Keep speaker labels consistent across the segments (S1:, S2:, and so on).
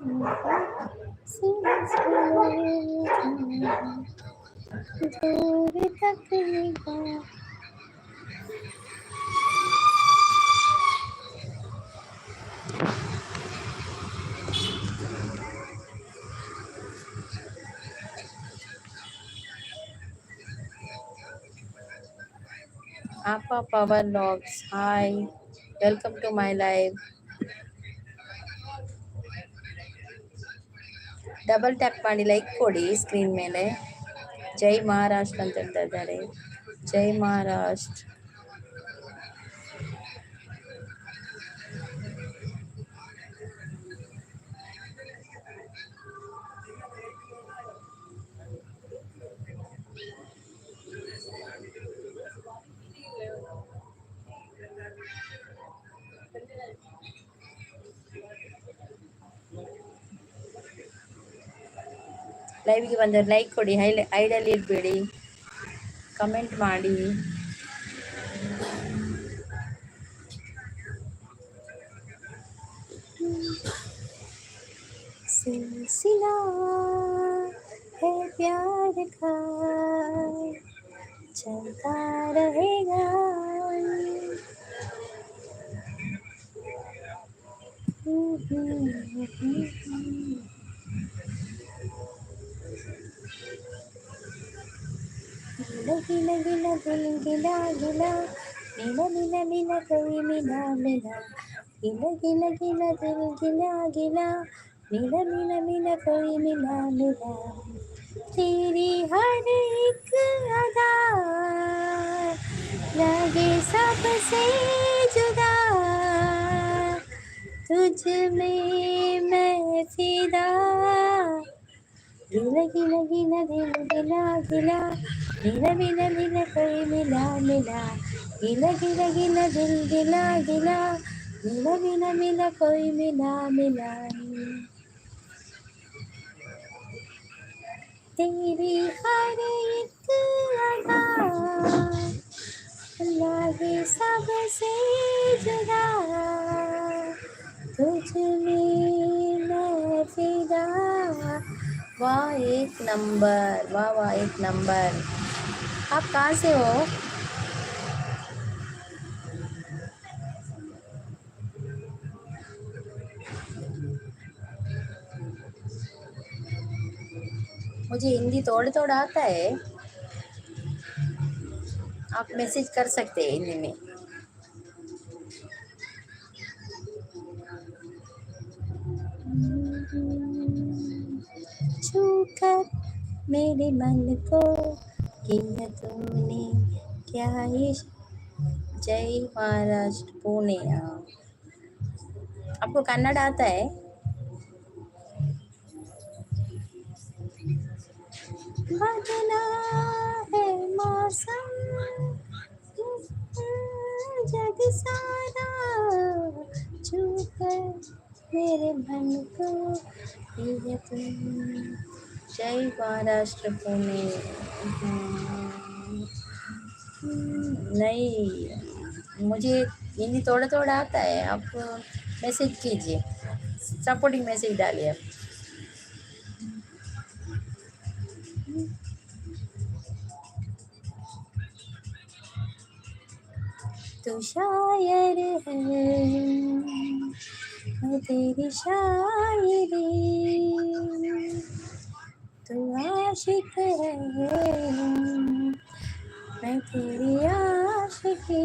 S1: दूर तक निगाह। Appa Power Logs, hi, welcome to my live. Double tap ಮಾಡಿ ಲೈಕ್ ಕೊಡಿ ಸ್ಕ್ರೀನ್ ಮೇಲೆ. ಜೈ ಮಹಾರಾಷ್ಟ್ರ ಅಂತ ಹೇಳ್ತಾ ಇದ್ದಾರೆ. ಜೈ ಮಹಾರಾಷ್ಟ್ರ. ಲೈವ್ಗೆ ಬಂದರೆ ಲೈಕ್ ಕೊಡಿ, ಐಡಲ್ಲಿ ಇರಬೇಡಿ, ಕಮೆಂಟ್ ಮಾಡಿ. सिलसिला है प्यार का चलता रहेगा। गिला गिला दिल गिला गिला, मिला मिला मिला कोई मिला मिला। गिला गिला गिला दिल गिला गिला, मिला मिला मिला कोई मिला मिला। तेरी हर एक अदा लगे सबसे जुदा, तुझ में मैं फिदा। गिला गिला गिला दिल गिला गिला, मिला मिला मिला कोई मिला मिला। गिला गिला गिला दिल गिला गिला, मिला मिला मिला कोई मिला मिला। तेरी हर एक अदा लगे सबसे जुदा, तुझ में मैं फिदा। वाह एक नंबर, वाह वाह एक नंबर। आप कहाँ से हो? मुझे हिंदी थोड़ा थोड़ा आता है, आप मैसेज कर सकते हैं हिंदी में। छूकर मेरे मन को किया तूने क्या इश्क। जय महाराष्ट्र पुणे। आपको कन्नड़ आता है? बदला है मौसम जग सारा, छूकर मेरे मन को किया तूने। जय महाराष्ट्र पुणे। नहीं, मुझे हिंदी थोड़ा थोड़ा आता है, आप मैसेज कीजिए, सपोर्टिंग मैसेज डालिए आप। तू शायर है, मैं तेरी शायरी, तू आशिक है, मैं तेरी आशिकी।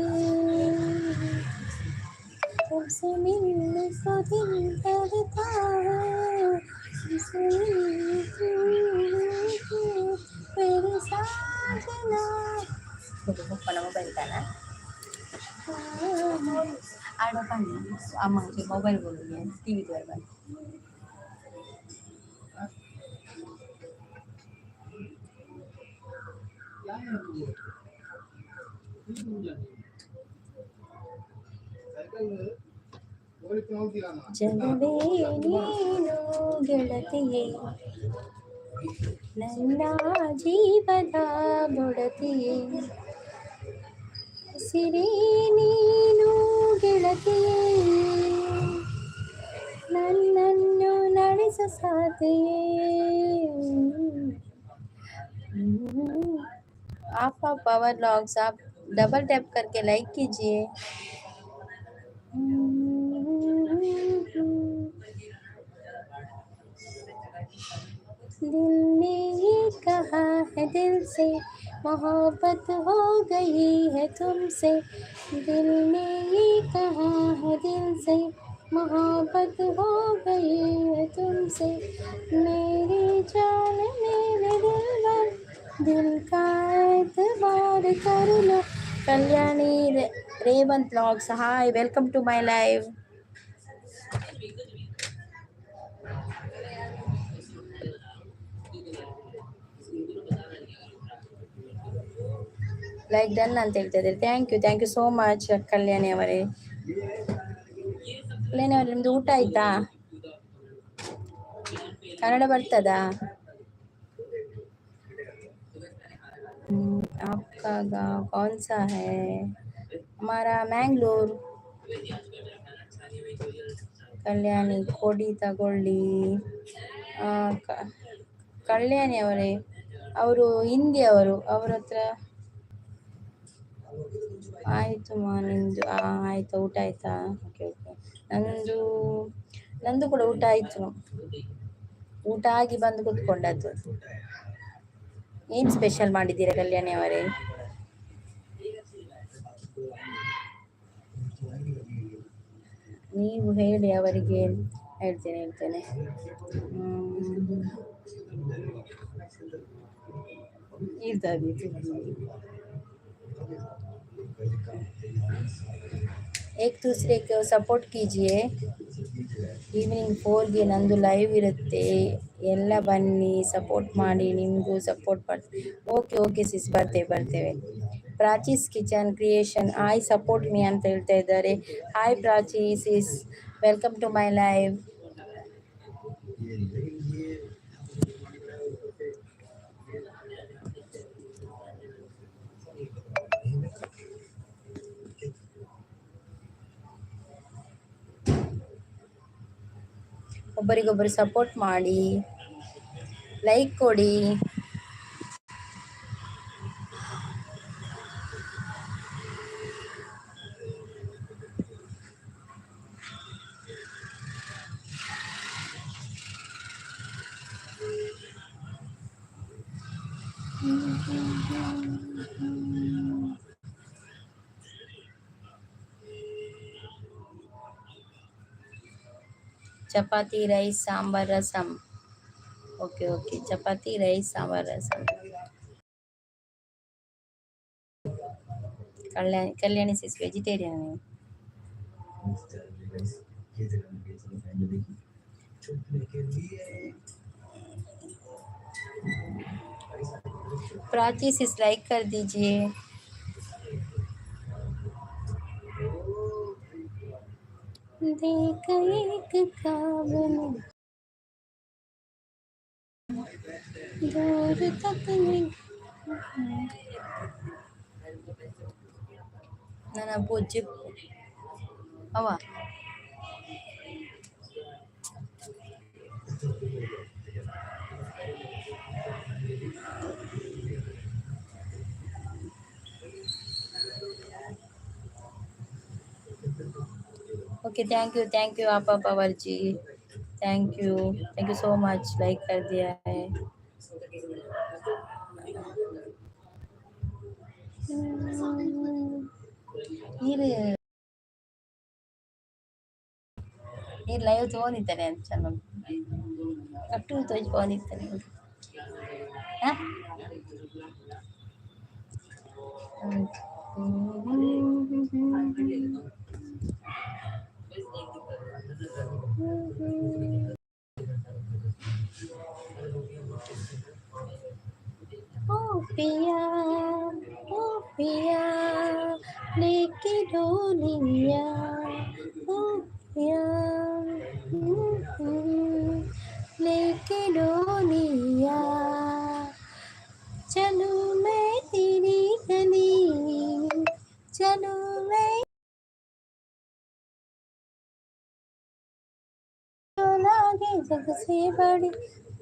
S1: तुमसे मिलने को दिल करता है, तुमसे मिलने मेरे साजना। Bukan mobile ka na? Ano pa niya? Amang si mobile ko niya. TV ko ba? ಜನವೇ ನೀನು ಗೆಳತಿಯೇ, ನನ್ನ ಜೀವದ ಬೊಡತಿಯೇ, ಸಿರಿ ನೀನು ಗೆಳತಿಯೇ, ನನ್ನನ್ನು ನಡೆಸ ಸಾಧ್ಯವೇ. आप पावर लॉग्स आप डबल टैप करके लाइक कीजिए. दिल ने ये कहा है दिल से, मोहब्बत हो गई है तुमसे. दिल ने ये कहा है दिल से, मोहब्बत हो गई है तुमसे. मेरी जान मेरे दिलबर, दिल का एतबार कर लो. Kalyani Revanth vlogs, hi, welcome to my live. Like done ಅಂತ ಹೇಳ್ತಾ ಇದ್ದಾರೆ. Thank you so much Kalyani ಅವರೇ. ಕಲ್ಯಾಣಿ ಅವರೇ, ನಿಮ್ದು ಊಟ ಆಯ್ತಾ? ಕನ್ನಡ ಬರ್ತದಾ? आपका गांव कौन सा है? हमारा मैंगलोर. ಕಲ್ಯಾಣಿ ಕೊಡಿ ತಗೊಳ್ಳಿ. ಕಲ್ಯಾಣಿ ಅವರೇ, ಅವರು ಹಿಂದಿ ಅವರು, ಅವ್ರ ಹತ್ರ ಆಯಿತು ಮಾ ನಿಮ್ಮದು. ಆಯಿತಾ, ಊಟ ಆಯಿತಾ? Okay okay. ನಂದು ಕೂಡ ಊಟ ಆಯಿತು. ಊಟ ಆಗಿ ಬಂದು ಕೂತ್ಕೊಂಡದ್ದು. ಏನು ಸ್ಪೆಷಲ್ ಮಾಡಿದ್ದೀರಾ ಕಲ್ಯಾಣಿ ಅವರೇ? ನೀವು ಹೇಳಿ ಅವರಿಗೆ. ಹೇಳ್ತೇನೆ. एक दूसरे को सपोर्ट कीजिए. ಈವ್ನಿಂಗ್ 4ಗೆ ನಂದು ಲೈವ್ ಇರುತ್ತೆ, ಎಲ್ಲ ಬನ್ನಿ ಸಪೋರ್ಟ್ ಮಾಡಿ. ನಿಮಗೂ ಸಪೋರ್ಟ್ ಮಾಡ್ತೀವಿ. ಓಕೆ ಸಿಸ್, ಬರ್ತೇವೆ. Prachi's kitchen creation, hi support me ಅಂತ ಹೇಳ್ತಾ ಇದ್ದಾರೆ. Hi Prachi sis, welcome to my live. ಒಬ್ಬರಿಗೊಬ್ಬರು ಸಪೋರ್ಟ್ ಮಾಡಿ, ಲೈಕ್ ಕೊಡಿ. Chapati rice sambar rasam. Okay chapati rice sambar rasam. Kalyani sis vegetarian. Prachi sis like कर दीजिए. देख एक ख्वाब में दूर तक ನನ್ನ ಬುಜ್ಜಿ ಅವ. ओके, थैंक यू आपा Pawar ji. Thank you so much, like कर दिया है. ನೀರು ಲೈವ್ ತೊಗೊಂಡಿದ್ದಾನೆ ಅಂತ ಚೆನ್ನಾಗಿ ಅಟ್ಟು ತೊಗೊಂಡಿದ್ದಾನೆ. ओ पिया लेके डोलिया, ओ पिया लेके डोलिया. चलूं मैं तेरी गली, चलूं मैं जग से बड़ी,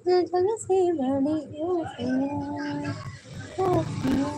S1: जग से बड़ी ओ पिया, ओ पिया।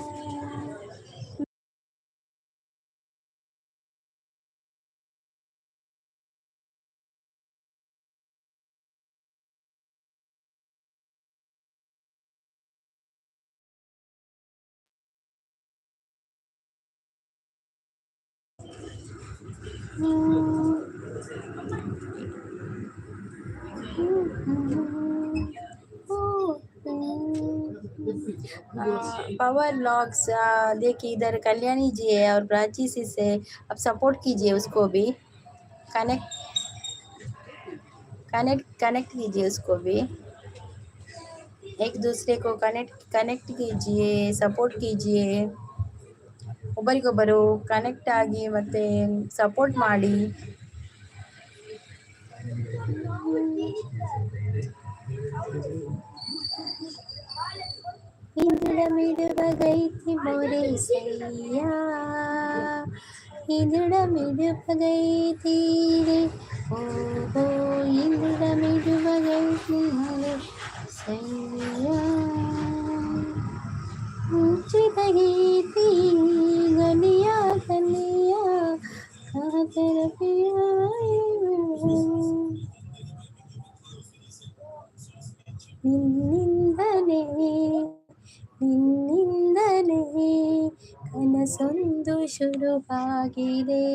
S1: पावर लॉग्स देखिए, इधर कल्याणी जी है और प्राची सी से, अब सपोर्ट कीजिए उसको भी, कनेक्ट कनेक्ट कनेक्ट कीजिए उसको भी, एक दूसरे को कनेक्ट कनेक्ट कीजिए, सपोर्ट कीजिए, ಒಬ್ಬರಿಗೊಬ್ಬರು ಕನೆಕ್ಟ್ ಆಗಿ ಮತ್ತೆ ಸಪೋರ್ಟ್ ಮಾಡಿ. इंद्र मिडब गई थी मोरे सैया, इंद्र मिडब गई थी रे, ओ हो इंद्र मिडब गई थी मोरे सैया, ऊंची रही थी गलिया गलिया, कहाँ तरफ ನಿನ್ನಿಂದಲೇ ನಿನ್ನಿಂದಲೇ ಕನಸೊಂದು ಶುರುವಾಗಿದೆ,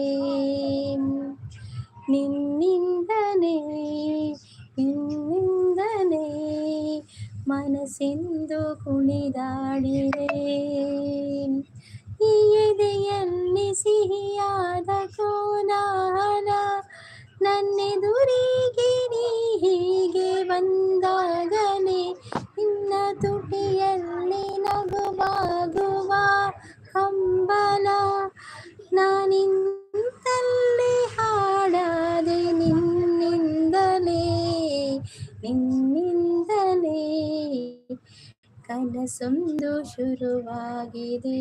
S1: ನಿನ್ನಿಂದಲೇ ನಿನ್ನಿಂದಲೇ ಮನಸ್ಸೆಂದು ಕುಣಿದಾಡಿದೆ, ಈ ಎದೆಯಲ್ಲಿ ಸಿಹಿಯಾದ ಕೋಲಾಹಲ, ನನ್ನೆದುರಿಗೆ ನೀ ಹೀಗೆ ಬಂದಾಗಲೇ, ನಿನ್ನ ತುಟಿಯಲ್ಲಿ ನಗುವಾಗುವ ಹಂಬಲ, ನಾನಿಂತಲ್ಲೇ ಹಾಡಾದೆ ನಿನ್ನಿಂದಲೇ ನಿನ್ನಿಂದಲೇ ಕನಸೊಂದು ಶುರುವಾಗಿದೆ.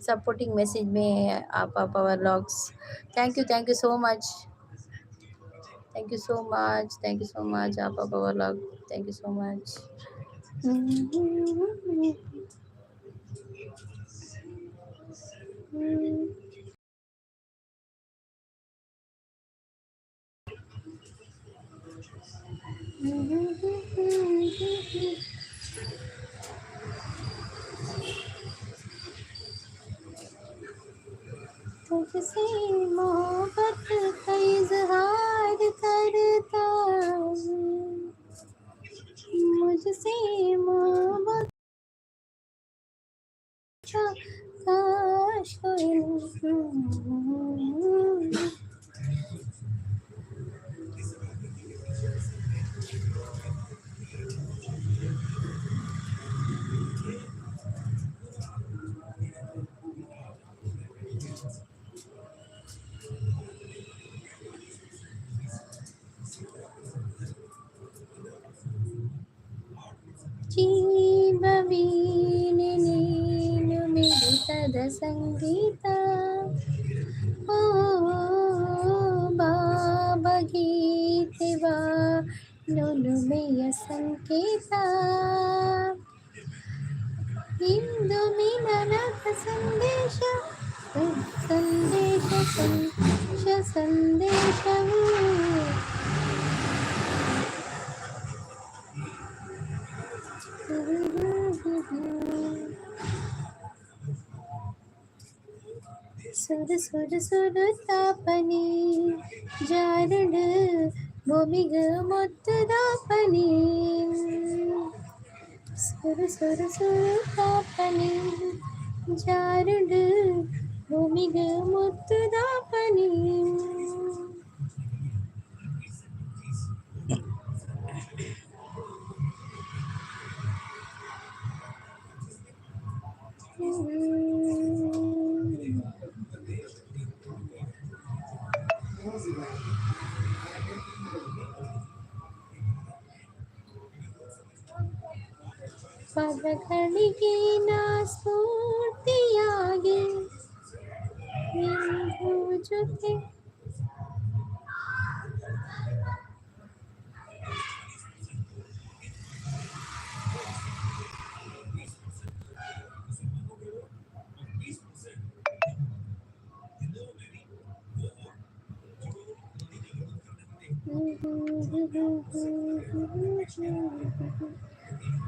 S1: सपोर्टिंग मैसेज में आप power logs, thank you so much, thank you so much, thank you so much आप power log, thank you so much. तुझसे मोहब्बत का इजहार करता हूँ, मुझसे मोहब्बत का काश कोई ಜೀವವೀನೆ ನೀನು ಮಿಡಿತದ ಸಂಗೀತ, ಓ ಬಾಬಗೀತೆ ಬಾ ನುಲುಮೆಯ ಸಂಕೇತ, ಇಂದು ಮಿಲನದ ಸಂದೇಶ ಸಂದೇಶ ಸಂದೇಶ ಸಂದೇಶವು, ಸುರ ಸುರ ಸುರುತ್ತಾಪನಿ ಜಾರುಡು ಭೂಮಿಗೆ ಮೊತ್ತದಾಪನಿ, ಸುರ ಸುರ ಸುರುತ್ತಾಪನಿ ಜಾರುಡು ಭೂಮಿಗೆ ಮೊತ್ತದಾಪನಿ. ಪದಗಳಿಗೆ ನಾ ಸ್ಫೂರ್ತಿಯಾಗಿ ನಿನ್ನ ಜೊತೆ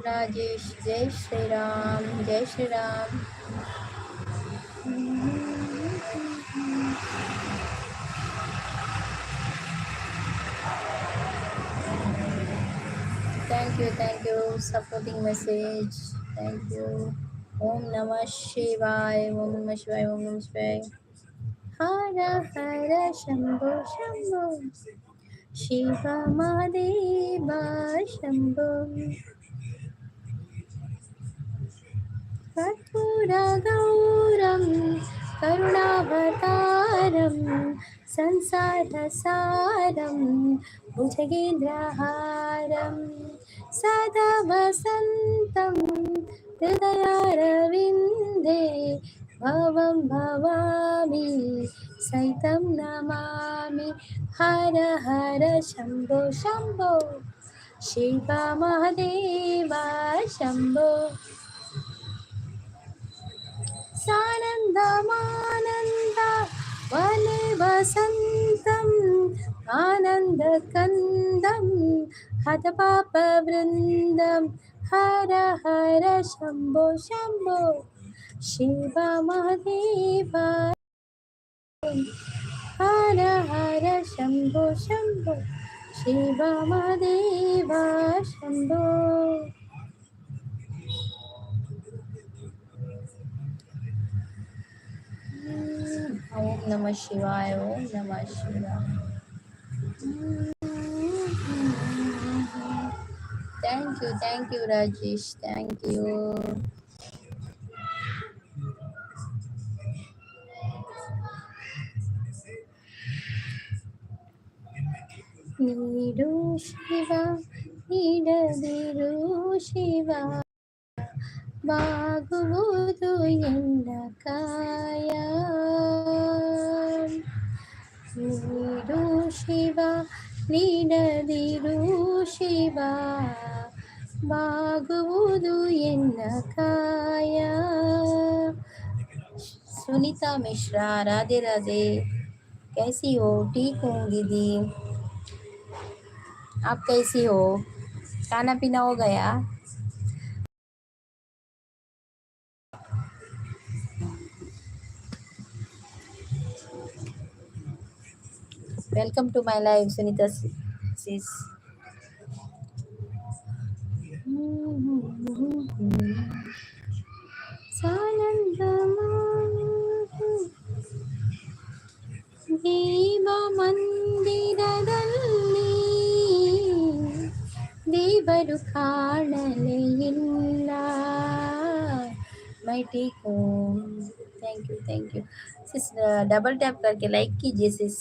S1: राजेश, जय श्री राम, जय Shri Ram. Thank you, supporting message. Thank you. Om Namah Shivaya, Om Namah Shivaya, Om Namah Shivaya. Hara Hara Shambho Shambho, Shiva Mahadeva Shambho. Karpura Gauram Karunavataram Sansara Saram Bhujagendraharam Sada Vasantam Hridayaravinде Bhavam Bhavami Saitam Namami Hara Hara Shambho Shambho Shiva Mahadeva Shambho Sanandamananda Vane Vasantam Anandakandam Hatapapa Vrindam Hara Hara Shambho Shambho Shiva Mahadeva Hara Hara Shambho Shambho Shiva Mahadeva Shambho. Om Namah Shivaya, Om Namah Shivaya. Thank you, Rajesh. Thank you. Nidu Shiva, Nidadiru Shiva, Bhagavudu Yendakaya. Nidu Shiva, Nidadiru Shiva, Bhagavudu Yendakaya. Sunita Mishra, Radhe Radhe. कैसी हो? ठीक हूँ दीदी, आप कैसी हो? खाना पीना हो गया? Welcome to my life Sunita sis. ದೀಪ ಮಂದಿರದಲ್ಲಿ ದೇವರು ಕಾಣಲೇ ಇಲ್ಲ. मैं ठीक हूँ, thank you sis. Double tap करके लाइक कीजिए सिस।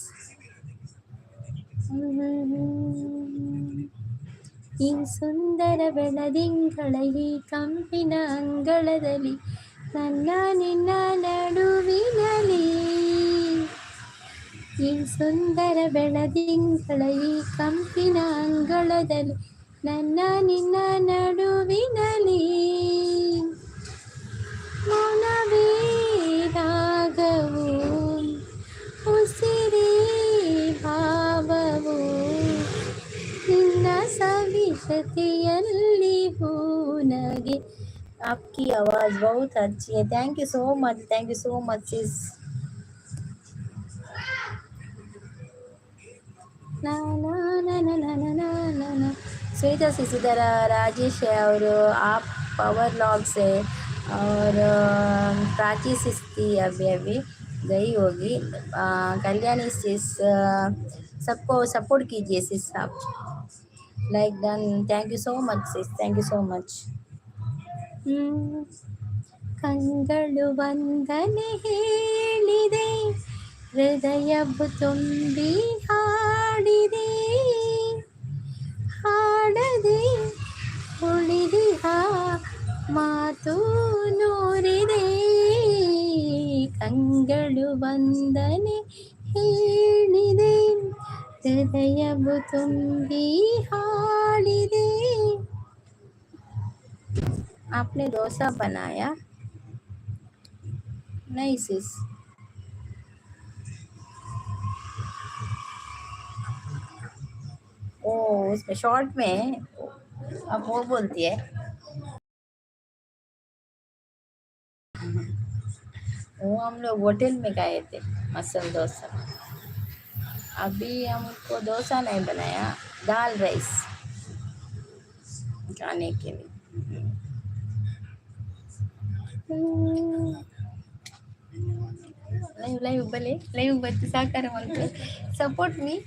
S1: ಈ ಸುಂದರ ಬೆಳದಿಂಗಳ ಈ ಕಂಪಿನ ಅಂಗಳದಲ್ಲಿ ನನ್ನ ನಿನ್ನ ನಡುವಿನಲ್ಲಿ. ಈ ಸುಂದರ ಬೆಳದಿಂಗಳ ಈ ಕಂಪಿನ ಅಂಗಳದಲ್ಲಿ ನನ್ನ ನಿನ್ನ ನಡುವಿನಲ್ಲಿ ಮೌನವೇ ರಾಗವು ಉಸಿರೇ ಭಾವವು ನಿನ್ನ ಸವಿಶತೆಯಲ್ಲಿ ಹೂನಗೆ. आपकी आवाज़ बहुत अच्छी है। थैंक यू सो मच सिस। ना ना ना ना ना ना ना ना ना। सुनीता सिस इधर राजेश है और आप पावर लॉग से और प्राची सिस थी, अभी गई होगी। कल्याणी सिस, सबको सपोर्ट कीजिए सिस आप। Like done. Thank you so much sis, thank you so much. ಕಂಗಳು ವಂದನೆ ಹೇಳಿದೆ, ಹೃದಯವು ತುಂಬಿ ಹಾಡಿದೆ, ಹಾಡದೆ ಉಳಿದಿಹ ಮಾತು ನೂರಿದೆ. ಕಂಗಳು ವಂದನೆ ಹೇಳಿದೆ, ಹೃದಯವು ತುಂಬಿ ಹಾಡಿದೆ. आपने डोसा बनाया? नहीं सिस। ओ उसमें शॉर्ट में अब वो बोलती है वो हम लोग होटल में गए थे मसल डोसा। अभी हमको डोसा नहीं बनाया, दाल राइस खाने के लिए। लाइव लाइव बले लाइव बच्चे साकार म्हणतो सपोर्ट मी।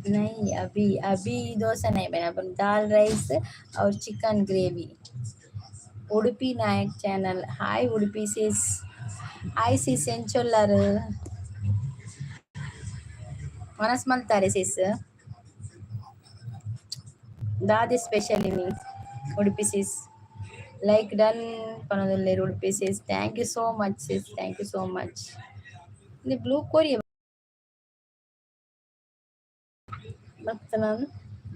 S1: नहीं अभी अभी डोसा नहीं बना, पर दाल राइस और chicken gravy. Udupi Nayak channel hi Udupi sis hi sis ಎಂಚೊಲ್ಲರು ಮನಸ್ ಮಲ್ತಾರೆ ಸಿಸ್ ದಾದಿ ಸ್ಪೆಷಲ್ ಇನಿ ಉಡುಪಿ ಸಿಸ್ ಲೈಕ್ ಡನ್ ಪನದಲ್ಲೇರು Udupi sis thank you so much sis thank you so much ಇದು ಬ್ಲೂ ಕೋರಿಯ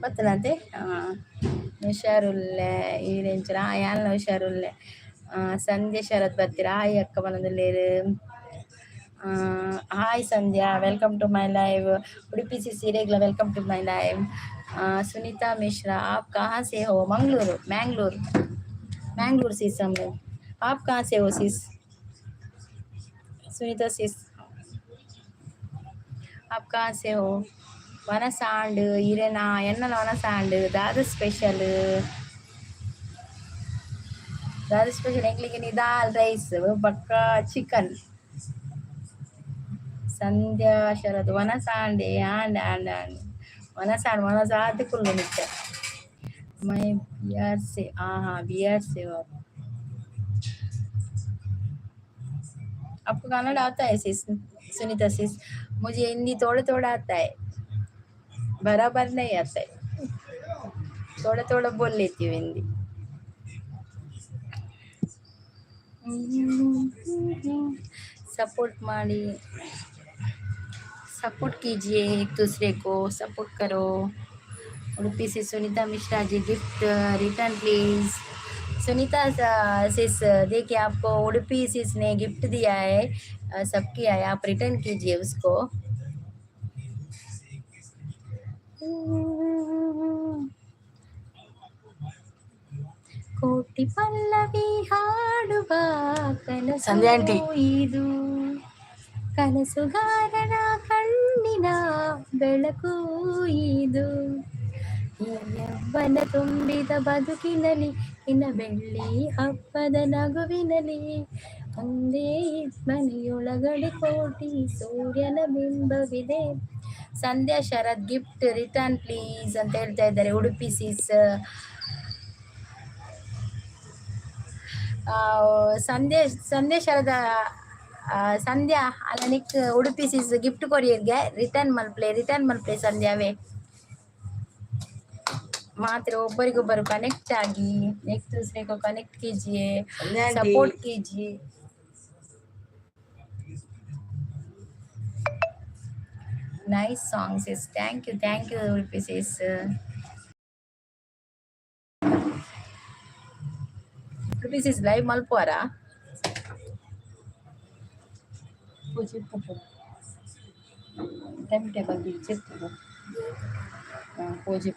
S1: ಬತ್ತನಂತೆ ಹುಷಾರುಲ್ಲೆ ಈ ರೇಂಜ್ ಯಾನ ಹುಷಾರುಲ್ಲೆ ಸಂಧ್ಯಾ ಶರತ್ ಬರ್ತೀರಾ ಹಾಯ್ ಅಕ್ಕ ಮನದಲ್ಲೇರು hi Sandhya welcome to my live Udupi sis regular welcome to my live Sunita Mishra आप कहाँ से हो मंगलूर मैंगलोर मैंगलोर सिस हम लोग आप कहाँ से हो सिस सुनीता सिस आप कहाँ से हो वनसांड इरेना एन्नल वनसांड दादा स्पेशल एंगलिगे दाल राइस पक्का चिकन संध्या शरद वनसांडे आंड आंड आंड वनसांड वनसाद कुल्लू नित्य मैं बिहार से हाँ बिहार से हो आपको कन्नड़ आता है सिस सुनीता सिस मुझे हिंदी थोड़ा थोड़ा आता है बराबर नहीं आता है थोड़ा थोड़ा बोल लेती हूँ हिंदी सपोर्ट मारी सपोर्ट कीजिए एक दूसरे को सपोर्ट करो उडुपी से Sunita Mishra ji gift return please Sunita सिस देखिए आपको उडुपी सिस ने गिफ्ट दिया है सबकी आया आप रिटर्न कीजिए उसको ಕೋಟಿ ಪಲ್ಲವಿ ಹಾಡುವ ಕನಸು ಇದು ಕನಸುಗಾರನ ಕಣ್ಣಿನ ಬೆಳಕು ಇದು ಯವ್ವನ ತುಂಬಿದ ಬದುಕಿನಲಿ ಇನ್ನ ಬೆಳ್ಳಿ ಹಬ್ಬದ ನಗುವಿನಲಿ ಒಂದೇ ಮನೆಯೊಳಗಡೆ ಕೋಟಿ ಸೂರ್ಯನ ಬಿಂಬವಿದೆ ಸಂಧ್ಯಾ ಶರತ್ ಗಿಫ್ಟ್ ರಿಟರ್ನ್ ಪ್ಲೀಸ್ ಅಂತ ಹೇಳ್ತಾ ಇದ್ದಾರೆ ಉಡುಪಿ ಸಿಸ್ ಸಂಧ್ಯಾ ಸಂಧ್ಯಾ ಶರದ ಸಂಧ್ಯಾ ಅಲ್ಲ ನಿಕ್ ಉಡುಪಿ ಸಿಸ್ ಗಿಫ್ಟ್ ಕೊರಿಯರ್ಗೆ ರಿಟರ್ನ್ ಮಲ್ಪ್ಲೆ ಸಂಧ್ಯಾವೇ मात्र ಒಬ್ಬರಿಗೊಬ್ಬರು कनेक्ट आगी एक दूसरे को कनेक्ट कीजिए सपोर्ट कीजिए nice songs is thank you Udupi sis Udupi sis live मल्पोरा पूछे टाइम टेबल भी पूछे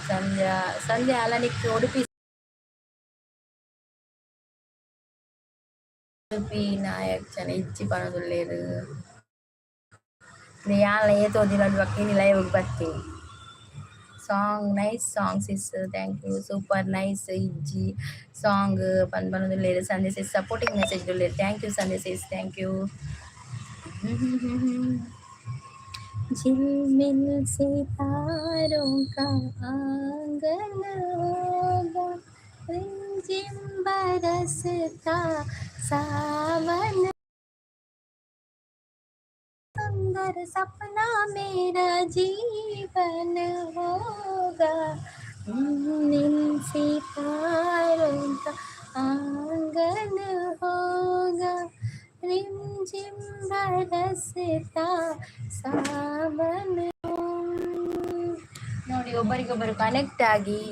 S1: ಸಂಧ್ಯಾ ಸಂಧ್ಯಾ ಅಲ್ಲ ನಿಕ್ಕೆ ಉಡುಪಿ ನಾಯಕ್ ಜನ ಇಚ್ಚಿ ಪಣದುಲ್ಲೇರು ಯಾಲ ಏತೋದಿಲ್ಲ ಬಕ್ಕೀನಿ ಲೈವ್ ಬರ್ತೀನಿ song nice songs is thank you super nice ಇಜ್ಜಿ ಸಾಂಗ್ ಪಣದುಲ್ಲೇರು ಸಂಧ್ಯಾ ಸಿಸ್ ಸಪೋರ್ಟಿಂಗ್ ಮೆಸೇಜ್ ಉಲ್ಲೇರು thank you Sandhya sis thank you झिलमिल सितारों का आंगन होगा रिमझिम बरसता सावन सुंदर सपना मेरा जीवन होगा झिलमिल सितारों का आंगन होगा रिमझिम बरसता सावन ನೋಡಿ ಒಬ್ಬರಿಗೊಬ್ಬರು ಕನೆಕ್ಟ್ ಆಗಿ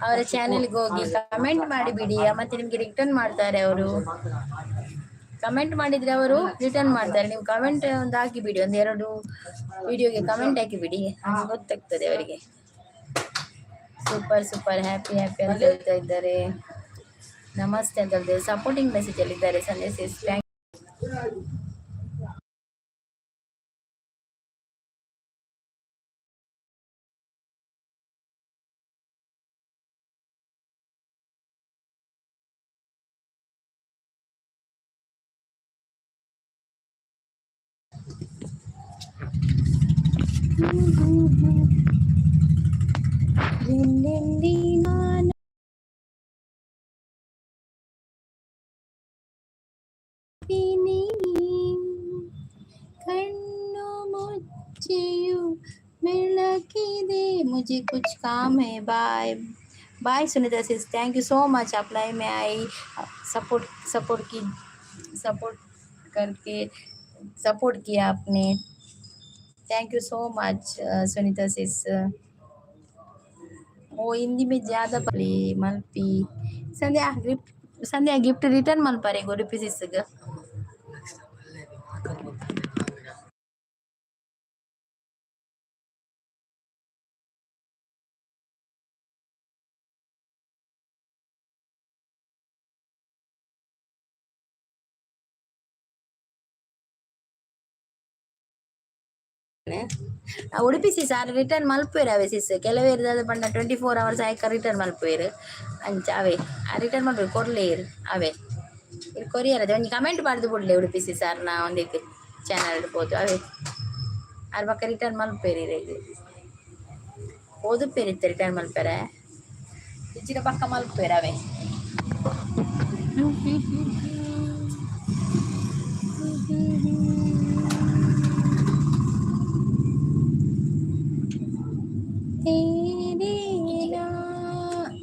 S1: ಅವರ ಚಾನೆಲ್ಗೆ ಹೋಗಿ ಕಮೆಂಟ್ ಮಾಡಿಬಿಡಿ ಮತ್ತೆ ನಿಮಗೆ ರಿಟರ್ನ್ ಮಾಡ್ತಾರೆ ಅವರು ಕಮೆಂಟ್ ಮಾಡಿದರೆ ಅವರು ರಿಟರ್ನ್ ಮಾಡ್ತಾರೆ. ನೀವು ಕಮೆಂಟ್ ಒಂದು ಹಾಕಿಬಿಡಿ, ಒಂದೆರಡು ವಿಡಿಯೋಗೆ ಕಮೆಂಟ್ ಹಾಕಿಬಿಡಿ, ಹಾಗೆ ಗೊತ್ತಾಗ್ತದೆ ಅವರಿಗೆ. ಸೂಪರ್ ಸೂಪರ್, ಹ್ಯಾಪಿ ಹ್ಯಾಪಿ ಅಂತ ಹೇಳ್ತಾ ಇದ್ದಾರೆ. ನಮಸ್ತೆ ಅಂತ ಹೇಳಿದ್ರೆ ಸಪೋರ್ಟಿಂಗ್ ಮೆಸೇಜ್ ಅಲ್ಲಿ ಇದ್ದಾರೆ. ಸಂದೇಶ್ ಥ್ಯಾಂಕ್ ಎಲ್ಲೆಲ್ಲಿ ನಾನು ನೀ ಕಣ್ಣು ಮುಚ್ಚಿಯು ಬೆಳಕಿದೆ. मुझे कुछ काम है. Bye bye Sunita sis, thank you so much. आप लाइव में आई, सपोर्ट करके सपोर्ट किया आपने. Thank you so much Sunita sis. वो हिंदी में ज़्यादा पढ़ी मल्पी. संध्या गिफ्ट रिटर्न मल पारे गो रुपीस इसग. ಉಡುಪಿ ಸಿಸ್ ಆರು ರಿಟರ್ನ್ ಮಲ್ಪೇರು ಅವೇ ಸಿಸ್ ಕೆಲವೇರು ಪಂಡ 24 hours ಆಯ್ಕೆ ರಿಟರ್ನ್ ಮಲ್ಪೇರು ಅಂಚ ಅವೇ ರಿಟರ್ನ್ ಮಾಡ್ಬೇಕು ಕೊಡ್ಲೇರು ಅವೇ ಇದು ಕೊರಿಯರ್ ಅದೇ ಒಂದು ಕಮೆಂಟ್ ಮಾಡಿದು ಬಿಡ್ಲೆ ಉಡುಪಿ ಸಿಸ್ ಆರು ನಾ ಒಂದಕ್ಕೆ ಚಾನಲ್ ಇಡ್ಬೋದು ಅವೇ ಆರು ಪಕ್ಕ ರಿಟರ್ನ್ ಮಲ್ಪೇರು ಇದು ಓದುಪೇರಿತ್ತು ರಿಟರ್ನ್ ಮಲ್ಪೇರೆ ಇಚ್ಚಿನ ಪಕ್ಕ ಮಲ್ಪೇರು ಅವೇ.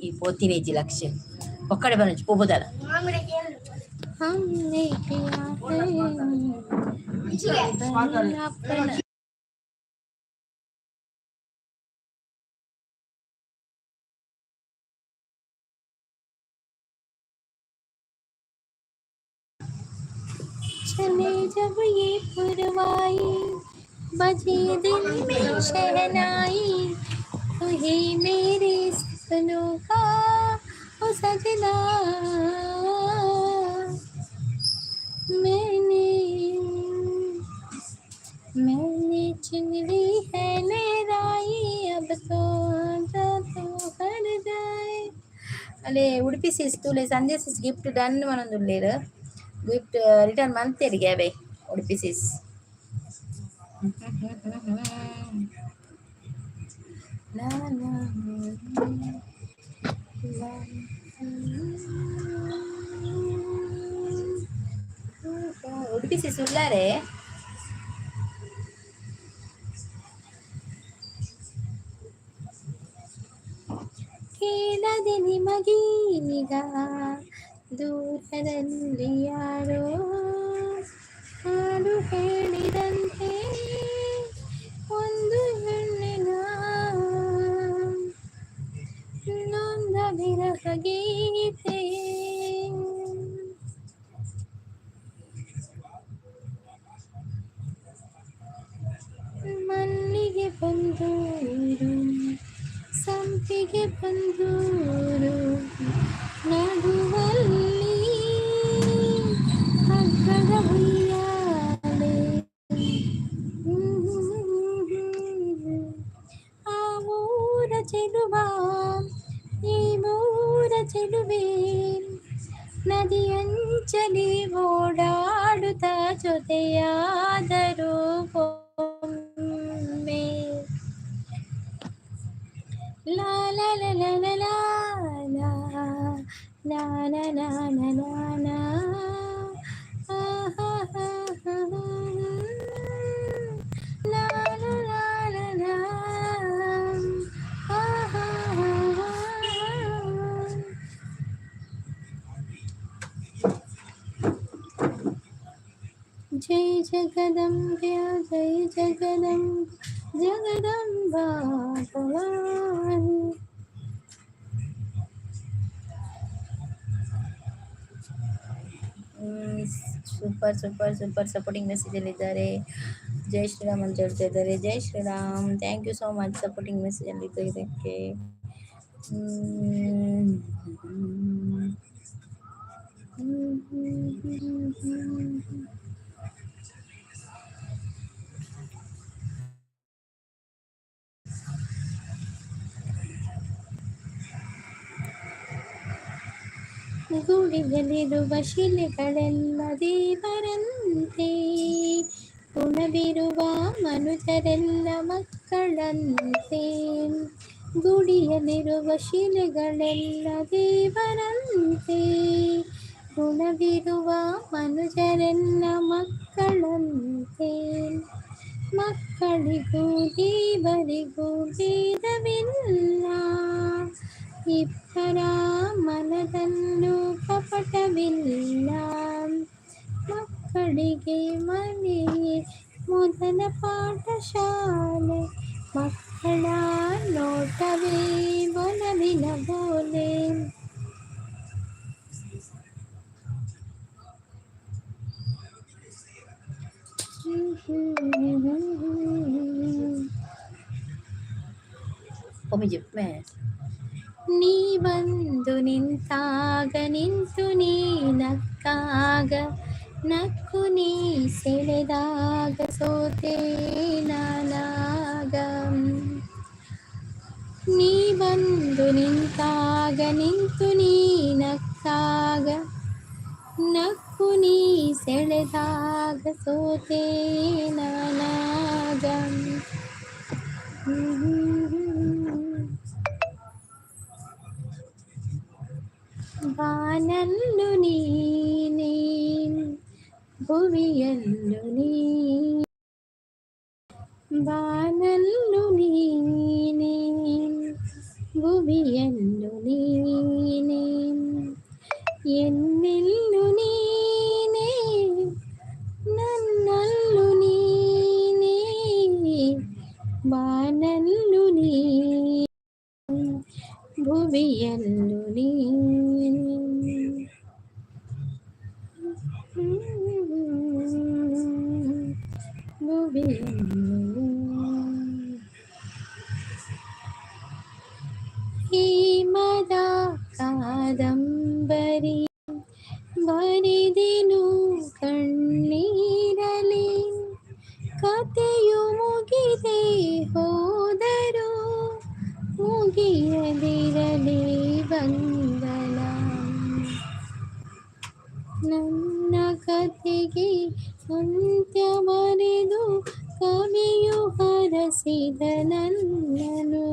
S1: ఈ పోతినేజీ లక్ష ఒక్కడే పని పోబోదాల चले जब ये पुरवाई बजे दिल में शहनाई तो ही मेरे सपनों का ओ सजना मैंने चुन ली है लहराई अब तो हर जाए. ಅಲ್ಲೇ ಉಡುಪಿ ಸಿಸ್ ತುಲೆ ಸಂಜೆ ಸಿಸ್ ಗಿಫ್ಟ್ ಡನ್ ಮನೊಂದುಲ್ಲೇರು ಗಿಫ್ಟ್ ರಿಟರ್ನ್ ಮಲ್ತೇರಿ ಗ್ಯಾಬೆ ಉಡುಪಿ ಸಿಸ್. ಉಡುಪಿ ಸಿಸ್ ಉಳ್ಳಾರೆ ಕೇಳದೆ ನಿಮಗೀಗ ದೂರದಲ್ಲಿ ಯಾರೋ ಹಾಡು ಹೇಳಿದಂತೆ ಒಂದು ಹೆಣ್ಣಿನ ನೊಂದ ವಿರಹ ಗೀತೆ ಮಲ್ಲಿಗೆ ಬಂದೂರು ಸಂಪಿಗೆ ಬಂದೂರು ನಡುವಲ್ಲಿ ಹಗ್ಗದ ಹುಯ್ಯಾಲೆ ಆ ಊರ ಚೆಲುವ ಈ ಊರ ಚೆಲುವೆ ನದಿಯಂಚಲಿ ಓಡಾಡುತ್ತ ಜೊತೆಯಾದರೂ ಒಮ್ಮೆ ಲಾ ಲಾ ಲಾ ಲಾ ಲಾ ಲಾ ಲಾ ಲಾ ಲಾ ಲಾ ಲಾ ಲಾ ಲಾ ಆಹಾ ಹಾ ಹಾ ಲಾ ಲಾ ಲಾ ಲಾ ಲಾ ಆಹಾ ಹಾ ಹಾ. जय जगदम्बे जय Jagdamba Bhavani. Super super super supporting ಮೆಸೇಜಲ್ಲಿದ್ದಾರೆ. ಜೈ ಶ್ರೀರಾಮ್ ಅಂತ ಹೇಳ್ತಾ ಇದ್ದಾರೆ. ಜೈ Shriram, thank you so much supporting ಮೆಸೇಜಲ್ಲಿ ಇದಕ್ಕೆ. ಗೂಡಿಯಲ್ಲಿರುವ ಶಿಲೆಗಳೆಲ್ಲ ದೇವರಂತೆ, ಗುಣವಿರುವ ಮನುಜರೆಲ್ಲ ಮಕ್ಕಳಂತೆ. ಗುಡಿಯಲ್ಲಿರುವ ಶಿಲೆಗಳೆಲ್ಲ ದೇವರಂತೆ, ಗುಣವಿರುವ ಮನುಜರೆಲ್ಲ ಮಕ್ಕಳಂತೆ. ಮಕ್ಕಳಿಗೂ ದೇವರಿಗೂ ಭೇದವಿಲ್ಲ, ಇಬ್ಬರ ಮನದಲ್ಲೂ ಕಪಟವಿಲ್ಲ. ಮಕ್ಕಳಿಗೆ ಮನೆಯೇ ಮೊದಲ ಪಾಠಶಾಲೆ, ಮಕ್ಕಳ ನೋಟವೇ ಒಲವಿನ ಬೋಲೆ. ನೀ ಬಂದು ನಿಂತಾಗ ನಿಂತು ನೀ ನಕ್ಕಾಗ, ನಕ್ಕು ನೀ ಸೆಳೆದಾಗ ಸೋತೆ ನಾನಾಗ. ನೀ ಬಂದು ನಿಂತಾಗ ನಿಂತು ನೀ ನಕ್ಕಾಗ, ನಕ್ಕು ನೀ ಸೆಳೆದಾಗ ಸೋತೆ ನಾನಾಗ. ಬಾನಲ್ಲು ನೀನೇ ಭುವಿಯಲ್ಲು ನೀ, ಬಾನಲ್ಲು ನೀನೇ ಭುವಿಯಲ್ಲು ನೀನೇ, ಎನ್ನೆಲ್ಲು ನೀನೇ ನನ್ನಲ್ಲು ನೀನೇ. ಬಾನಲ್ಲು ನೀ ಭುವಿಯಲ್ಲು ನೀ, ಭುವಿಯಲ್ಲು. ಹೇಮದ ಕಾದಂಬರಿ ಬರೆದೆನು ಕಣ್ಣೀರಲಿ, ಕಥೆಯು ಮುಗಿದೆ ಹೋದರೂ ಮುಗಿಯದಿರಲಿ ಬಂಧನ. ನನ್ನ ಕಥೆಗೆ ಅಂತ್ಯ ಬರೆದು ಕವಿಯು ಹರಸಿದ ನನ್ನನು.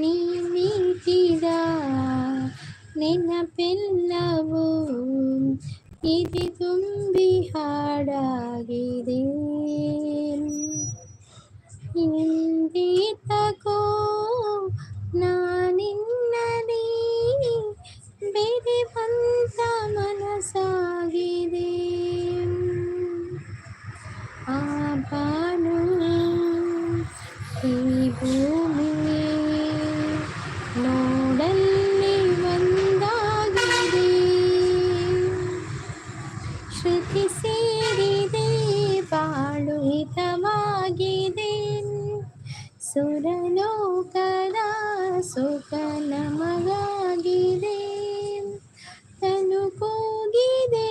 S1: ನೀ ಮೀಟಿದ ನೆನಪೆಲ್ಲವೂ ಇದು ತುಂಬಿ ಹಾಡಾಗಿದೆ. ಹಿಂದೆ ತಗೋ ನಾನಿನ್ನಲಿ ಬೆರೆವಂತ ಮನಸ್ಸಾಗಿದೆ. ಆ ಬಾನು ಈ ಭೂಮಿ ನೋಡಲ್ಲಿ ಒಂದಾಗಿದೆ, ಶ್ರುತಿ ಸೇರಿದೆ ಬಾಳು ಹಿತವಾಗಿದೆ. ಸುರಲೋಕದ ಸುಖ ನಮಗಾಗಿದೆ, ತನು ಕೂಗಿದೆ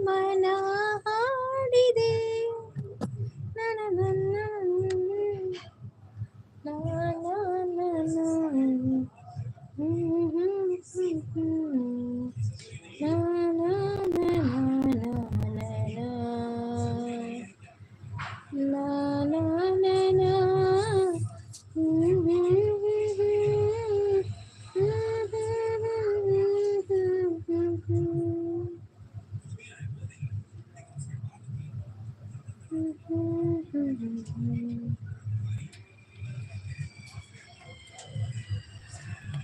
S1: ಮನ ಹಾಡಿದೆ.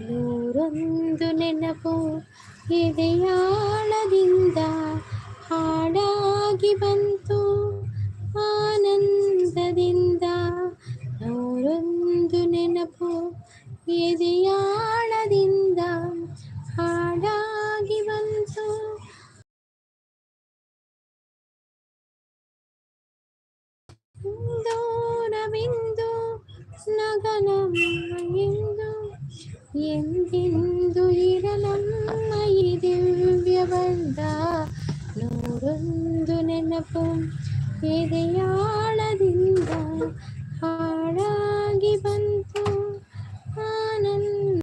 S1: ನೂರೊಂದು ನೆನಪು ಎದೆಯಾಳದಿಂದ ಹಾಡಾಗಿ ಬಂತು ಆನಂದದಿಂದ. ನೂರೊಂದು ನೆನಪು ಎದೆಯಾಳದಿಂದ ಹಾಡಾಗಿ ಬಂತು. ದೂರವಿಂದು ನಗನಮ್ಮ ಎಂದು ಎಂದೆಂದು ಇರಲಮ್ಮ ಈ ದಿವ್ಯ ಬಂಧ. ನೂರೊಂದು ನೆನಪು ಎದೆಯಾಳದಿಂದ ಹಾಡಾಗಿ ಬಂತು ಆನಂದ.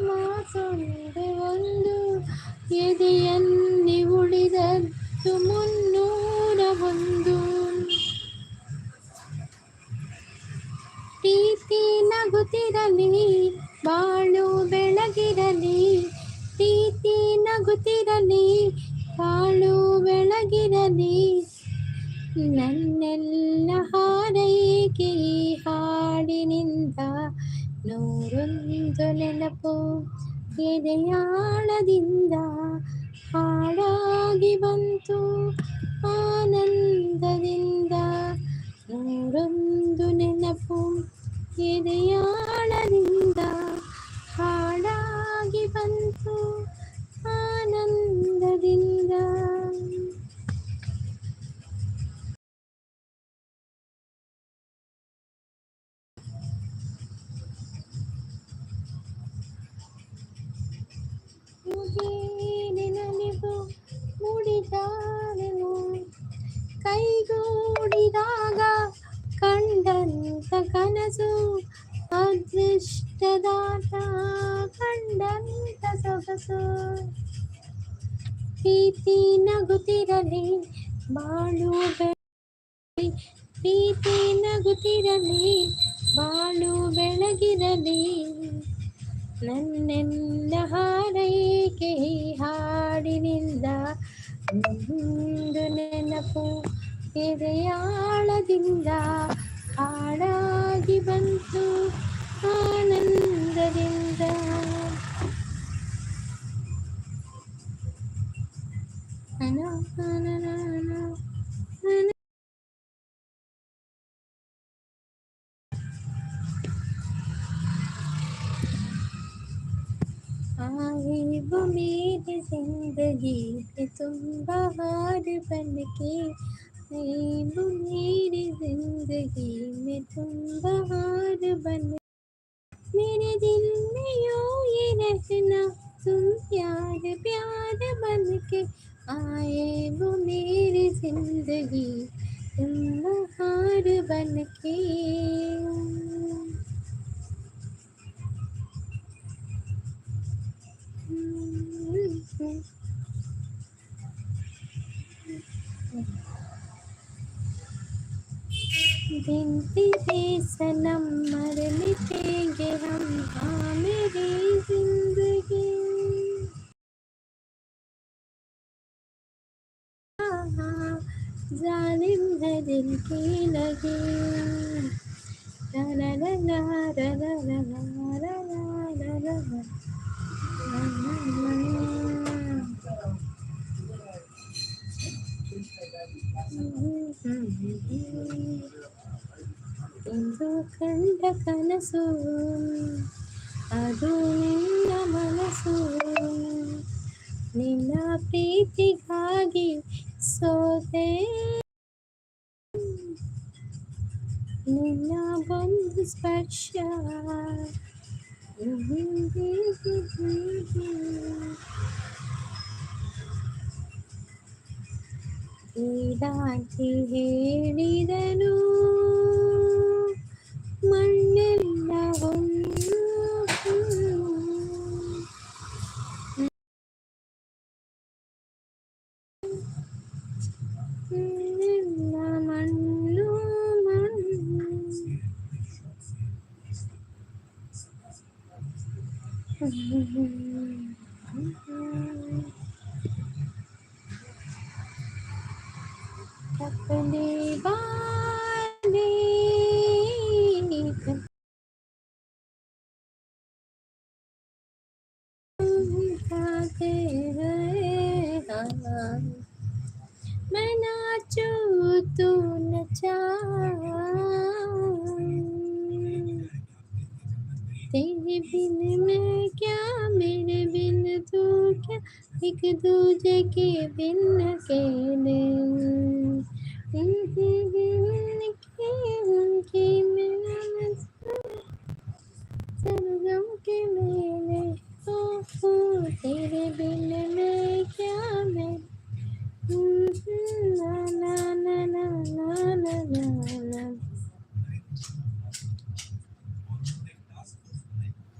S1: ಮಾತೊಂದೆ ಒಂದು ಎದೆಯಲ್ಲಿ ಉಳಿದದ್ದು 301. ಪ್ರೀತಿ ನಗುತ್ತಿರಲಿ ಬಾಳು ಬೆಳಗಿರಲಿ, ಪ್ರೀತಿ ನಗುತ್ತಿರಲಿ ಬಾಳು ಬೆಳಗಿರಲಿ. ನನ್ನೆಲ್ಲ ಹಾರೈಕೆ ಈ ಹಾಡಿನಿಂದ. ನೂರೊಂದು ನೆನಪು ಎದೆಯಾಳದಿಂದ ಹಾಡಾಗಿ ಬಂತು ಆನಂದದಿಂದ. ನೂರೊಂದು ನೆನಪು ಎದೆಯಾಳದಿಂದ ಹಾಡಾಗಿ ಬಂತು ಆನಂದದಿಂದ. ನೆನಪಿಗೂ ಮೂಡಿದಾರೆವು ಕೈಗೂಡಿದಾಗ ಕಂಡಂತ ಕನಸು, ಅದೃಷ್ಟದಾಟ ಕಂಡಂತ ಸೊಗಸು. ಪ್ರೀತಿ ನಗುತ್ತಿರಲಿ ಬಾಳು ಬೆಳಗಿ, ಪ್ರೀತಿ ನಗುತ್ತಿರಲಿ ಬಾಳು ಬೆಳಗಿರಲಿ. ನನ್ನೆಲ್ಲ ಹಾರೈಕೆ ಈ ಹಾಡಿನಿಂದ. ಒಂದು ನೆನಪು ಎದೆಯಾಳದಿಂದ ಹಾಡಾಗಿ ಬಂತು ಆನಂದದಿಂದ. आए वो मेरी जिंदगी में तुम बहार बनके, आए वो मेरी जिंदगी में तुम बहार बन। मेरे दिल में यूं ये रहना तुम प्यार प्यार बनके, आए वो मेरी जिंदगी तुम बहार बनके. दिन तेरे सनम मर मिटेंगे हम, हाँ मेरी जिंदगी. हाँ जालिम है दिल की लगी. ला ला ला ला ला ला ला ला ला ला ला. ಇಂದು ಕಂಡ ಕನಸು ಅದು ನಿನ್ನ ಮನಸ್ಸು, ನಿನ್ನ ಪ್ರೀತಿಗಾಗಿ ಸೋತೆ, ನಿನ್ನ ಒಂದು ಸ್ಪರ್ಶ ಈಡಾಗಿ ಹೇಳಿದನು ಮಣ್ಣೆಲ್ಲ ಒಂದು ಮಣ್ಣು ಮಣ್ಣು. अपने गाते हैं हाँ। मैं नाचूं तू नचा, तेरे बिन मैं क्या मेरे बिन तू क्या, एक दूजे के बिन अकेले की मेरा सरगम के मेले ओ तेरे बिन मैं क्या मैं ना ना ना ना ना ना ना ना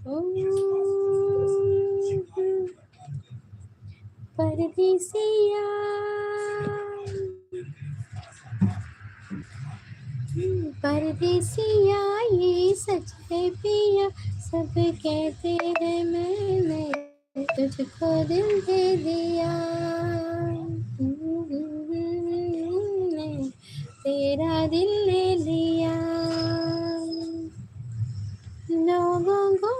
S1: ओ परदेसिया परदेसिया ये सच है पिया, सब कहते हैं मैंने तुझको दिल दे दिया, तेरा दिल ले लिया। लोगों को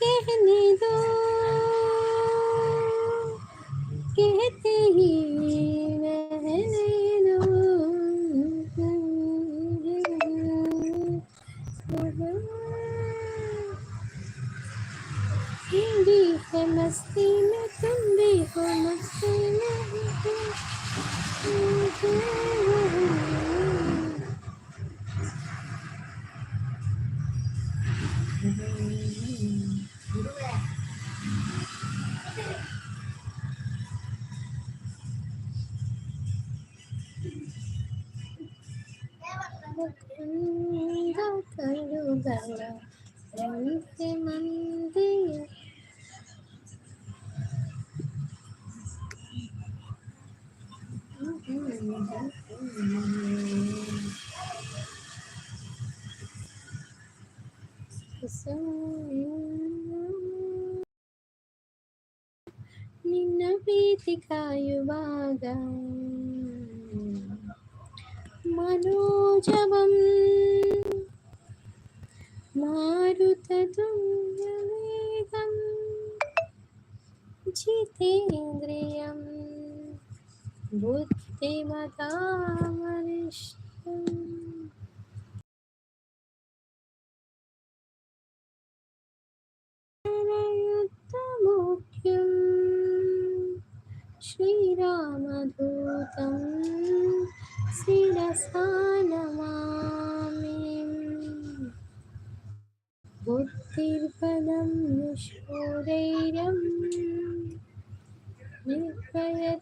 S1: कहने दो, कहते ही रहने दो। भी है मस्ती में तुम भी हो मस्ती में गंगा करो गंगा रंग के मंदिर ನಿನ್ನ ಪ್ರೀತಿ ಕಾಯುವಾಗ मनोजवं मारुततुल्यवेगं जितेन्द्रियं बुद्धिमतामनिष्टम् युद्धमुख्यं श्रीरामदूतं शिरसा नमामि। बुद्धिर्बलं निष्ठुरैर्यं निर्भयत्वमरोगताम्।